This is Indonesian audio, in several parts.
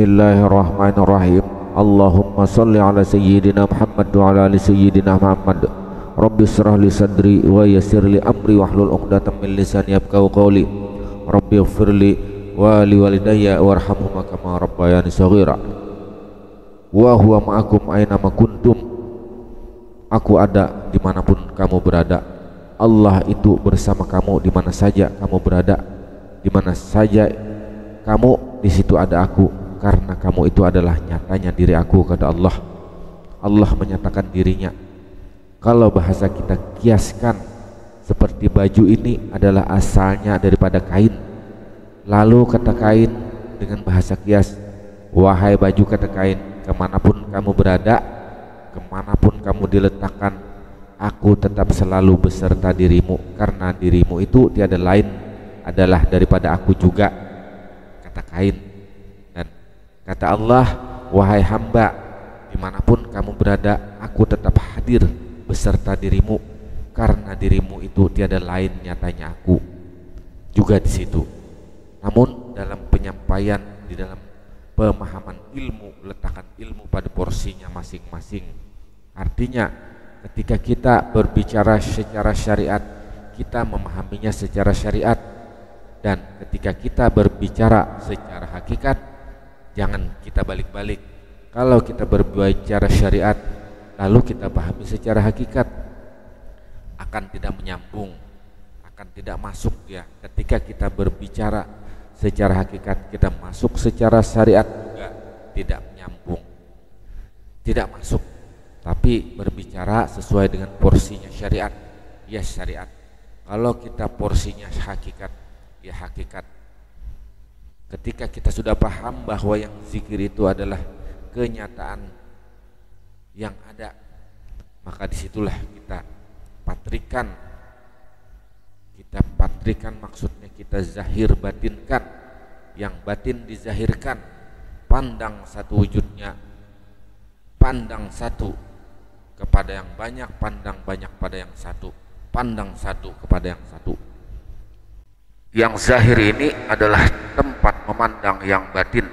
Bismillahirrahmanirrahim. Allahumma salli ala sayyidina Muhammad wa ala ali sayyidina Muhammad. Rabbi shrah li sadri wa yassir li amri wahlul 'uqdatam min lisani yafqahu qawli. Rabbi ighfirli wa li walidayya warhamhuma kama rabbayani shaghira. Wa huwa ma'akum aina ma kuntum. Aku ada dimanapun kamu berada. Allah itu bersama kamu di mana saja kamu berada. Di mana saja kamu, di situ ada aku, karena kamu itu adalah nyatanya diri aku, kata Allah. Allah menyatakan dirinya. Kalau bahasa kita kiaskan, seperti baju ini adalah asalnya daripada kain. Lalu kata kain dengan bahasa kias, wahai baju, kata kain, kemanapun kamu berada, kemanapun kamu diletakkan, aku tetap selalu beserta dirimu, karena dirimu itu tiada lain adalah daripada aku juga, kata kain. Dan kata Allah, wahai hamba, dimanapun kamu berada, aku tetap hadir beserta dirimu, karena dirimu itu tiada lain nyatanya aku juga di situ. Namun dalam penyampaian, di dalam pemahaman ilmu, letakkan ilmu pada porsinya masing-masing. Artinya ketika kita berbicara secara syariat, kita memahaminya secara syariat. Dan ketika kita berbicara secara hakikat, jangan kita balik-balik. Kalau kita berbicara syariat lalu kita pahami secara hakikat, akan tidak menyambung, akan tidak masuk ya. Ketika kita berbicara secara hakikat, kita masuk secara syariat juga tidak menyambung, tidak masuk. Tapi berbicara sesuai dengan porsinya syariat, ya syariat. Kalau kita porsinya hakikat, ya hakikat. Ketika kita sudah paham bahwa yang zikir itu adalah kenyataan yang ada, maka disitulah kita patrikan. Kita patrikan maksudnya kita zahir batinkan. Yang batin dizahirkan. Pandang satu wujudnya, pandang satu kepada yang banyak, pandang banyak pada yang satu, pandang satu kepada yang satu. Yang zahir ini adalah tempat memandang yang batin,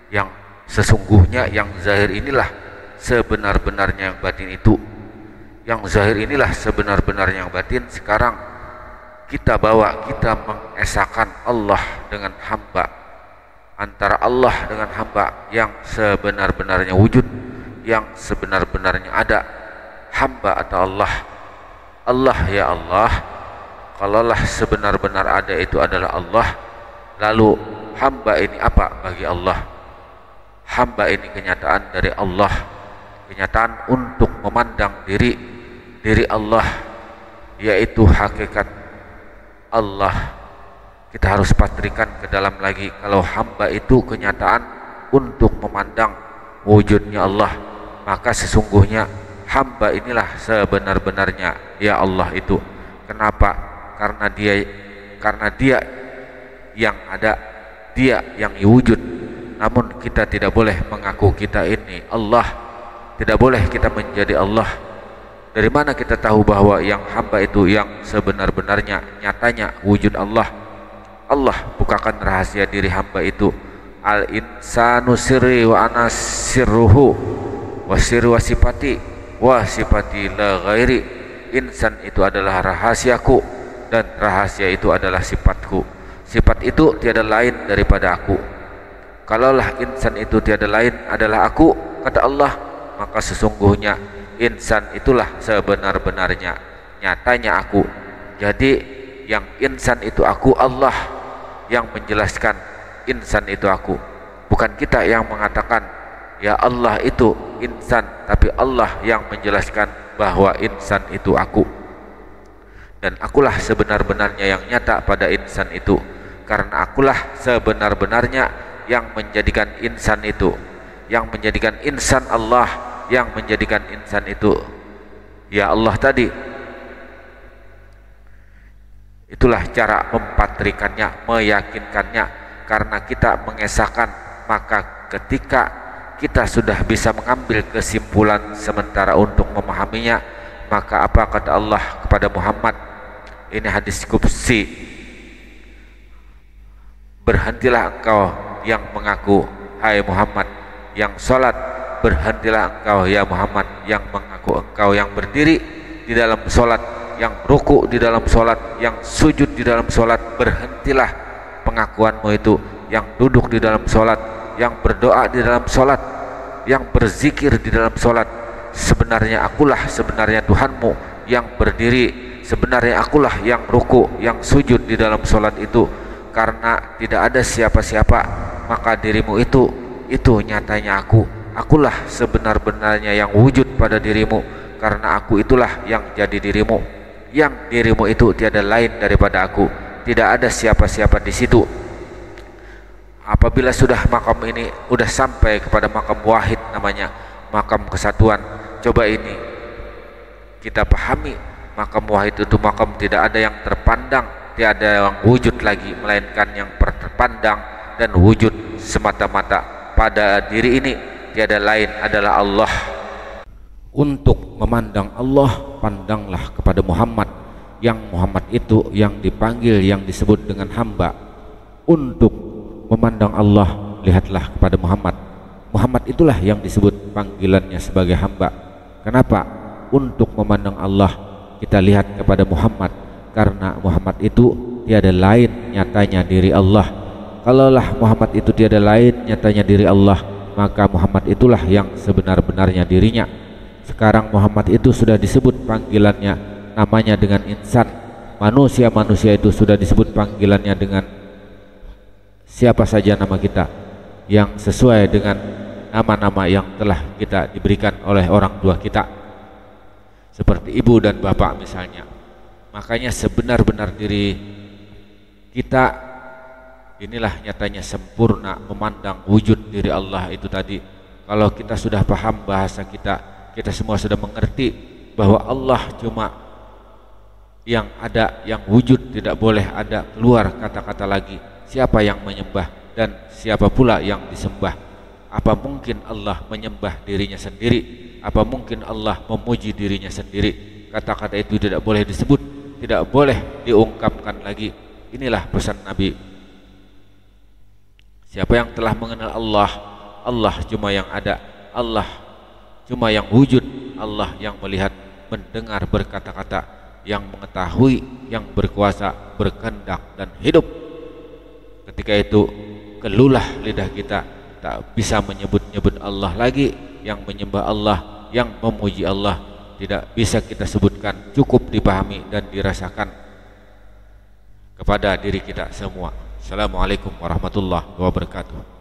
yang sesungguhnya yang zahir inilah sebenar-benarnya yang batin itu. Yang zahir inilah sebenar-benarnya yang batin. Sekarang kita bawa, kita mengesahkan Allah dengan hamba, antara Allah dengan hamba yang sebenar-benarnya wujud, yang sebenar-benarnya ada, hamba atau Allah. Allah, ya Allah, kalaulah sebenar-benar ada itu adalah Allah, lalu hamba ini apa bagi Allah? Hamba ini kenyataan dari Allah, kenyataan untuk memandang diri Allah, yaitu hakikat Allah. Kita harus patrikan ke dalam lagi, kalau hamba itu kenyataan untuk memandang wujudnya Allah, maka sesungguhnya hamba inilah sebenar-benarnya ya Allah itu. Kenapa? Karena dia yang ada, dia yang wujud. Namun kita tidak boleh mengaku kita ini Allah, tidak boleh kita menjadi Allah. Dari mana kita tahu bahwa yang hamba itu yang sebenar-benarnya nyatanya wujud Allah? Allah bukakan rahasia diri hamba itu. Al insanu sirri wa ana sirruhu wa sirru wa sifati la ghairi. Insan itu adalah rahasiaku dan rahasia itu adalah sifatku. Sifat itu tiada lain daripada aku. Kalaulah insan itu tiada lain adalah aku, kata Allah, maka sesungguhnya insan itulah sebenar-benarnya nyatanya aku. Jadi yang insan itu aku, Allah yang menjelaskan insan itu aku. Bukan kita yang mengatakan ya Allah itu insan, tapi Allah yang menjelaskan bahwa insan itu aku. Dan akulah sebenar-benarnya yang nyata pada insan itu, karena akulah sebenar-benarnya yang menjadikan insan itu, yang menjadikan insan Allah, yang menjadikan insan itu ya Allah tadi. Itulah cara mempatrikannya, meyakinkannya. Karena kita mengesahkan, maka ketika kita sudah bisa mengambil kesimpulan sementara untuk memahaminya, maka apa kata Allah kepada Muhammad? Ini hadis qudsi. Berhentilah engkau yang mengaku hai Muhammad yang sholat, berhentilah engkau ya Muhammad yang mengaku engkau yang berdiri di dalam sholat, yang ruku di dalam sholat, yang sujud di dalam sholat, berhentilah pengakuanmu itu, yang duduk di dalam sholat, yang berdoa di dalam sholat, yang berzikir di dalam sholat. Sebenarnya akulah sebenarnya Tuhanmu yang berdiri, sebenarnya akulah yang ruku, yang sujud di dalam sholat itu. Karena tidak ada siapa-siapa, maka dirimu itu nyatanya akulah sebenar-benarnya yang wujud pada dirimu. Karena aku itulah yang jadi dirimu, yang dirimu itu tiada lain daripada aku, tidak ada siapa-siapa di situ. Apabila sudah makam ini sudah sampai kepada makam wahid, namanya makam kesatuan, coba ini kita pahami, makam wahid itu makam tidak ada yang terpandang, tiada yang wujud lagi, melainkan yang terpandang dan wujud semata-mata pada diri ini, tiada lain adalah Allah. Untuk memandang Allah, pandanglah kepada Muhammad, yang Muhammad itu yang dipanggil, yang disebut dengan hamba. Untuk memandang Allah, lihatlah kepada Muhammad. Muhammad itulah yang disebut panggilannya sebagai hamba. Kenapa? Untuk memandang Allah, kita lihat kepada Muhammad, karena Muhammad itu tiada lain nyatanya diri Allah. Kalaulah Muhammad itu tiada lain nyatanya diri Allah, maka Muhammad itulah yang sebenar-benarnya dirinya. Sekarang Muhammad itu sudah disebut panggilannya, namanya dengan insan. Manusia-manusia itu sudah disebut panggilannya dengan siapa saja nama kita, yang sesuai dengan nama-nama yang telah kita diberikan oleh orang tua kita, seperti ibu dan bapak misalnya. Makanya sebenar-benar diri kita inilah nyatanya sempurna memandang wujud diri Allah itu tadi. Kalau kita sudah paham bahasa kita semua sudah mengerti bahwa Allah cuma yang ada, yang wujud, tidak boleh ada keluar kata-kata lagi siapa yang menyembah dan siapa pula yang disembah. Apa mungkin Allah menyembah dirinya sendiri? Apa mungkin Allah memuji dirinya sendiri? Kata-kata itu tidak boleh disebut, tidak boleh diungkapkan lagi. Inilah pesan Nabi. Siapa yang telah mengenal Allah, Allah cuma yang ada, Allah cuma yang wujud, Allah yang melihat, mendengar, berkata-kata, yang mengetahui, yang berkuasa, berkehendak dan hidup. Ketika itu kelulah lidah kita, tak bisa menyebut-nyebut Allah lagi. Yang menyembah Allah, yang memuji Allah tidak bisa kita sebutkan, cukup dipahami dan dirasakan kepada diri kita semua. Assalamualaikum warahmatullahi wabarakatuh.